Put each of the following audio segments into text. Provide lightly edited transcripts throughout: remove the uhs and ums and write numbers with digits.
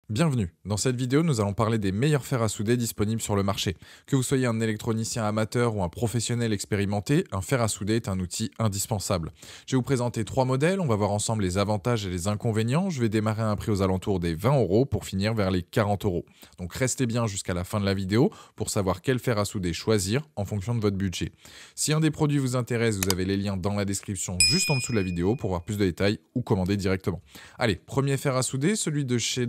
Bienvenue. Dans cette vidéo, nous allons parler des meilleurs fers à souder disponibles sur le marché. Que vous soyez un électronicien amateur ou un professionnel expérimenté, un fer à souder est un outil indispensable. Je vais vous présenter trois modèles, on va voir ensemble les avantages et les inconvénients. Je vais démarrer à un prix aux alentours des 20 euros pour finir vers les 40 euros. Donc restez bien jusqu'à la fin de la vidéo pour savoir quel fer à souder choisir en fonction de votre budget. Si un des produits vous intéresse, vous avez les liens dans la description juste en dessous de la vidéo pour voir plus de détails ou commander directement. Allez, premier fer à souder, celui de chez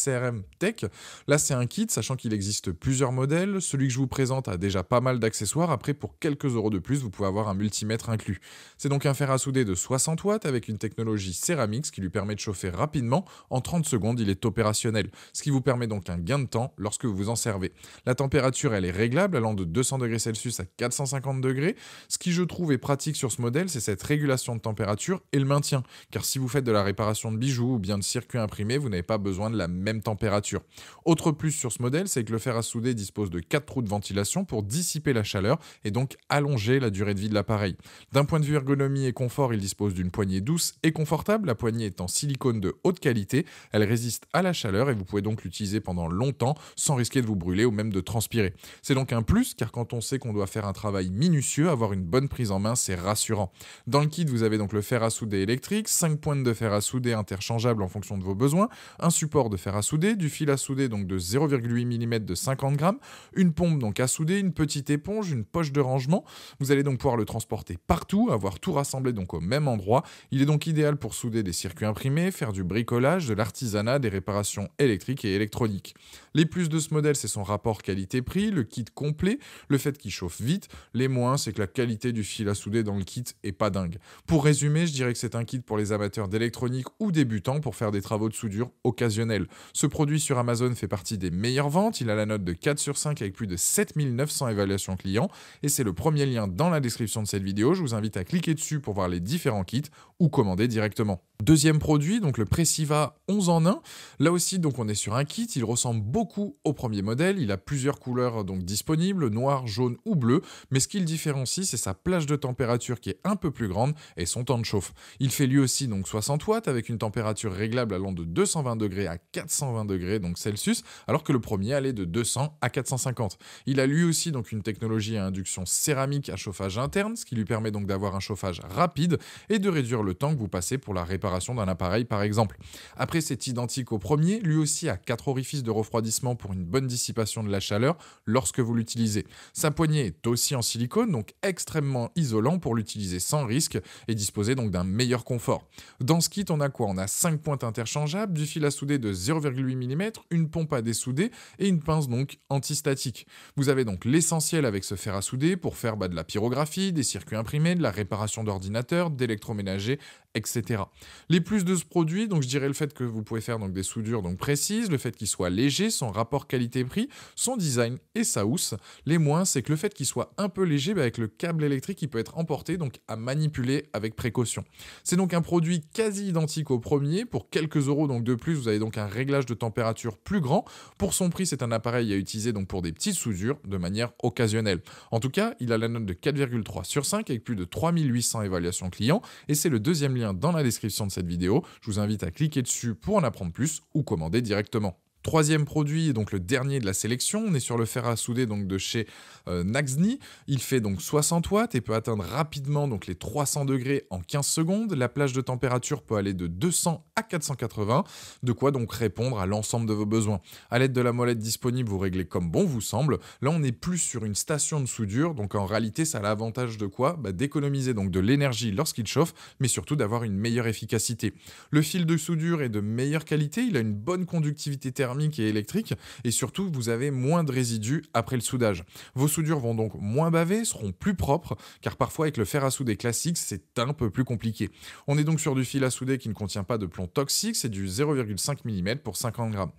SRM Tech. Là, c'est un kit, sachant qu'il existe plusieurs modèles. Celui que je vous présente a déjà pas mal d'accessoires. Après, pour quelques euros de plus, vous pouvez avoir un multimètre inclus. C'est donc un fer à souder de 60 watts avec une technologie Ceramix qui lui permet de chauffer rapidement. En 30 secondes, il est opérationnel, ce qui vous permet donc un gain de temps lorsque vous vous en servez. La température, elle est réglable, allant de 200 degrés Celsius à 450 degrés. Ce qui, je trouve, est pratique sur ce modèle, c'est cette régulation de température et le maintien. Car si vous faites de la réparation de bijoux ou bien de circuits imprimés, vous n'avez pas besoin de la même température. Autre plus sur ce modèle, c'est que le fer à souder dispose de 4 trous de ventilation pour dissiper la chaleur et donc allonger la durée de vie de l'appareil. D'un point de vue ergonomie et confort, il dispose d'une poignée douce et confortable. La poignée est en silicone de haute qualité, elle résiste à la chaleur et vous pouvez donc l'utiliser pendant longtemps sans risquer de vous brûler ou même de transpirer. C'est donc un plus car quand on sait qu'on doit faire un travail minutieux, avoir une bonne prise en main, c'est rassurant. Dans le kit, vous avez donc le fer à souder électrique, 5 pointes de fer à souder interchangeables en fonction de vos besoins, un support de fer à souder, du fil à souder donc de 0,8 mm de 50 grammes, une pompe donc à souder, une petite éponge, une poche de rangement. Vous allez donc pouvoir le transporter partout, avoir tout rassemblé donc au même endroit. Il est donc idéal pour souder des circuits imprimés, faire du bricolage, de l'artisanat, des réparations électriques et électroniques. Les plus de ce modèle, c'est son rapport qualité-prix, le kit complet, le fait qu'il chauffe vite. Les moins, c'est que la qualité du fil à souder dans le kit est pas dingue. Pour résumer, je dirais que c'est un kit pour les amateurs d'électronique ou débutants pour faire des travaux de soudure occasionnels. Ce produit sur Amazon fait partie des meilleures ventes, il a la note de 4 sur 5 avec plus de 7900 évaluations clients et c'est le premier lien dans la description de cette vidéo. Je vous invite à cliquer dessus pour voir les différents kits ou commander directement. Deuxième produit, donc le Pressiva 11 en 1. Là aussi, donc on est sur un kit, il ressemble beaucoup au premier modèle, il a plusieurs couleurs donc disponibles, noir, jaune ou bleu, mais ce qui le différencie, c'est sa plage de température qui est un peu plus grande et son temps de chauffe. Il fait lui aussi donc 60 watts avec une température réglable allant de 220 degrés à 420 degrés donc Celsius, alors que le premier allait de 200 à 450. Il a lui aussi donc une technologie à induction céramique à chauffage interne, ce qui lui permet donc d'avoir un chauffage rapide et de réduire le temps que vous passez pour la réparation d'un appareil par exemple. Après, c'est identique au premier, lui aussi a 4 orifices de refroidissement pour une bonne dissipation de la chaleur lorsque vous l'utilisez. Sa poignée est aussi en silicone, donc extrêmement isolant pour l'utiliser sans risque et disposer donc d'un meilleur confort. Dans ce kit, on a quoi? On a 5 pointes interchangeables, du fil à souder de 0,8 mm, une pompe à dessouder et une pince donc antistatique. Vous avez donc l'essentiel avec ce fer à souder pour faire de la pyrographie, des circuits imprimés, de la réparation d'ordinateurs, d'électroménager, etc. Les plus de ce produit, donc je dirais le fait que vous pouvez faire donc des soudures donc précises, le fait qu'il soit léger, son rapport qualité-prix, son design et sa housse. Les moins, c'est que le fait qu'il soit un peu léger, avec le câble électrique, il peut être emporté, donc à manipuler avec précaution. C'est donc un produit quasi identique au premier, pour quelques euros donc de plus, vous avez donc un réglage de température plus grand. Pour son prix, c'est un appareil à utiliser donc pour des petites soudures de manière occasionnelle. En tout cas, il a la note de 4,3 sur 5 avec plus de 3800 évaluations clients et c'est le deuxième lien dans la description de cette vidéo. Je vous invite à cliquer dessus pour en apprendre plus ou commander directement. Troisième produit, et donc le dernier de la sélection, on est sur le fer à souder donc de chez Naxni. Il fait donc 60 watts et peut atteindre rapidement donc les 300 degrés en 15 secondes. La plage de température peut aller de 200 à 480, de quoi donc répondre à l'ensemble de vos besoins. À l'aide de la molette disponible, vous réglez comme bon vous semble. Là, on est plus sur une station de soudure, donc en réalité, ça a l'avantage de quoi? D'économiser donc de l'énergie lorsqu'il chauffe, mais surtout d'avoir une meilleure efficacité. Le fil de soudure est de meilleure qualité, il a une bonne conductivité thermique et électrique, et surtout vous avez moins de résidus après le soudage. Vos soudures vont donc moins baver, seront plus propres, car parfois avec le fer à souder classique, c'est un peu plus compliqué. On est donc sur du fil à souder qui ne contient pas de plomb toxique, c'est du 0,5 mm pour 50 grammes.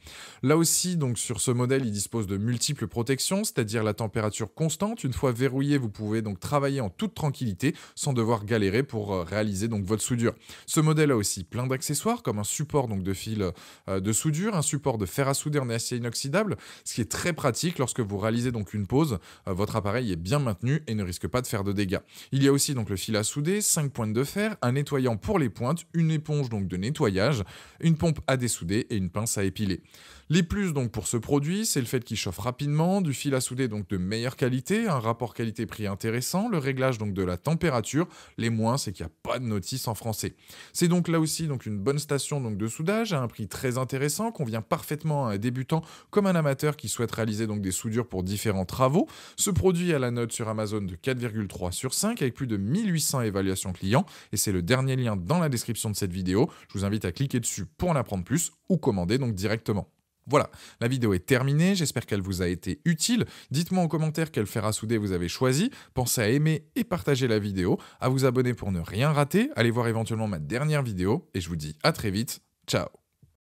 Là aussi, donc sur ce modèle, il dispose de multiples protections, c'est-à-dire la température constante. Une fois verrouillé, vous pouvez donc travailler en toute tranquillité, sans devoir galérer pour réaliser donc votre soudure. Ce modèle a aussi plein d'accessoires, comme un support donc de fil de soudure, un support de fer fer à souder en acier inoxydable, ce qui est très pratique lorsque vous réalisez donc une pause, votre appareil est bien maintenu et ne risque pas de faire de dégâts. Il y a aussi donc le fil à souder, 5 pointes de fer, un nettoyant pour les pointes, une éponge donc de nettoyage, une pompe à dessouder et une pince à épiler. Les plus donc pour ce produit, c'est le fait qu'il chauffe rapidement, du fil à souder donc de meilleure qualité, un rapport qualité-prix intéressant, le réglage donc de la température. Les moins, c'est qu'il n'y a pas de notice en français. C'est donc là aussi donc une bonne station donc de soudage à un prix très intéressant, convient parfaitement à un débutant comme un amateur qui souhaite réaliser donc des soudures pour différents travaux. Ce produit a la note sur Amazon de 4,3 sur 5 avec plus de 1800 évaluations clients et c'est le dernier lien dans la description de cette vidéo. Je vous invite à cliquer dessus pour en apprendre plus ou commander donc directement. Voilà, la vidéo est terminée, j'espère qu'elle vous a été utile. Dites-moi en commentaire quel fer à souder vous avez choisi. Pensez à aimer et partager la vidéo, à vous abonner pour ne rien rater. Allez voir éventuellement ma dernière vidéo et je vous dis à très vite. Ciao.